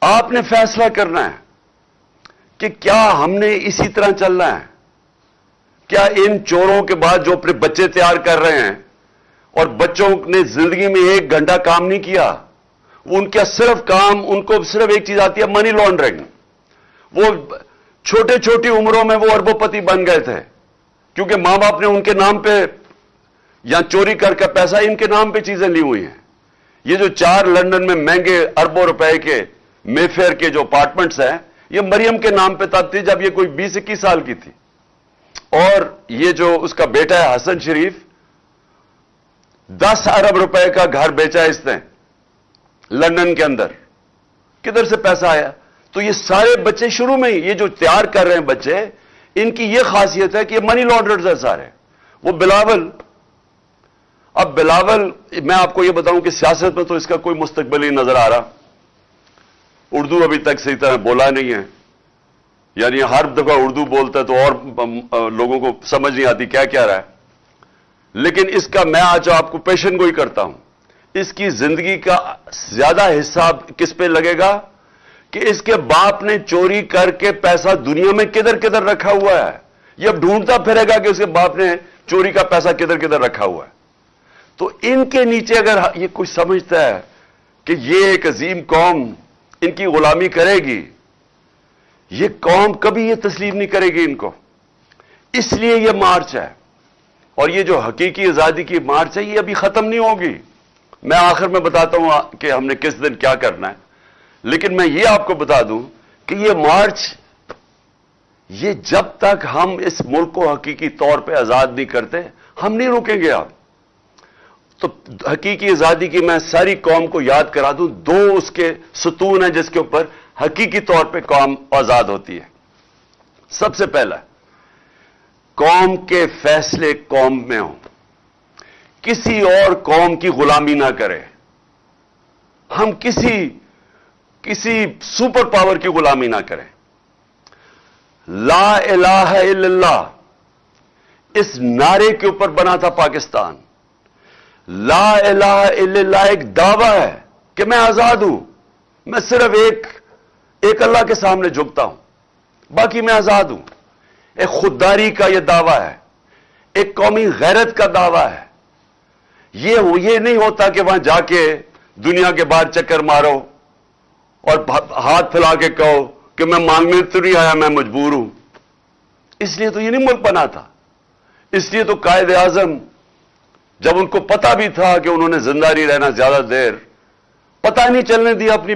آپ نے فیصلہ کرنا ہے کہ کیا ہم نے اسی طرح چلنا ہے؟ کیا ان چوروں کے بعد جو اپنے بچے تیار کر رہے ہیں اور بچوں نے زندگی میں 1 گھنٹہ کام نہیں کیا، ان کا صرف کام، ان کو صرف ایک چیز آتی ہے، منی لانڈرنگ. وہ چھوٹے چھوٹی عمروں میں وہ اربوں پتی بن گئے تھے کیونکہ ماں باپ نے ان کے نام پہ یا چوری کر کے پیسہ ان کے نام پہ چیزیں لی ہوئی ہیں. یہ جو 4 لندن میں مہنگے اربوں روپے کے مے فیئر کے جو اپارٹمنٹس ہیں، یہ مریم کے نام پہ تب تھی جب یہ کوئی 20-21 سال کی تھی. اور یہ جو اس کا بیٹا ہے حسن شریف، 10 ارب روپے کا گھر بیچا اس نے لندن کے اندر. کدھر سے پیسہ آیا؟ تو یہ سارے بچے شروع میں ہی، یہ جو تیار کر رہے ہیں بچے، ان کی یہ خاصیت ہے کہ یہ منی لانڈررز ہیں سارے. وہ بلاول، اب بلاول، میں آپ کو یہ بتاؤں کہ سیاست میں تو اس کا کوئی مستقبل ہی نظر آ رہا. اردو ابھی تک صحیح طرح بولا نہیں ہے، یعنی ہر دفعہ اردو بولتا ہے تو اور لوگوں کو سمجھ نہیں آتی کیا کہہ رہا ہے. لیکن اس کا میں آج آپ کو پیشن گوئی کرتا ہوں، اس کی زندگی کا زیادہ حصہ کس پہ لگے گا کہ اس کے باپ نے چوری کر کے پیسہ دنیا میں کدھر کدھر رکھا ہوا ہے. یہ اب ڈھونڈتا پھرے گا کہ اس کے باپ نے چوری کا پیسہ کدھر کدھر رکھا ہوا ہے. تو ان کے نیچے اگر یہ کوئی سمجھتا ہے کہ یہ ایک عظیم قوم ان کی غلامی کرے گی، یہ قوم کبھی یہ تسلیم نہیں کرے گی ان کو. اس لیے یہ مارچ ہے، اور یہ جو حقیقی آزادی کی مارچ ہے یہ ابھی ختم نہیں ہوگی. میں آخر میں بتاتا ہوں کہ ہم نے کس دن کیا کرنا ہے، لیکن میں یہ آپ کو بتا دوں کہ یہ مارچ، یہ جب تک ہم اس ملک کو حقیقی طور پہ آزاد نہیں کرتے ہم نہیں رکیں گے. آپ تو حقیقی آزادی کی میں ساری قوم کو یاد کرا دوں، 2 اس کے ستون ہیں جس کے اوپر حقیقی طور پہ قوم آزاد ہوتی ہے. سب سے پہلا، قوم کے فیصلے قوم میں ہوں، کسی اور قوم کی غلامی نہ کرے. ہم کسی سپر پاور کی غلامی نہ کریں. لا الہ الا اللہ اس نعرے کے اوپر بنا تھا پاکستان. لا الہ الا اللہ ایک دعویٰ ہے کہ میں آزاد ہوں، میں صرف ایک اللہ کے سامنے جھکتا ہوں، باقی میں آزاد ہوں. ایک خودداری کا یہ دعویٰ ہے، ایک قومی غیرت کا دعویٰ ہے. یہ نہیں ہوتا کہ وہاں جا کے دنیا کے باہر چکر مارو اور ہاتھ پھیلا کے کہو کہ میں مانگنے تو نہیں آیا، میں مجبور ہوں. اس لیے تو یہ نہیں ملک بنا تھا. اس لیے تو قائد اعظم، جب ان کو پتا بھی تھا کہ انہوں نے زندہ نہیں رہنا زیادہ دیر، پتہ نہیں چلنے دیا اپنی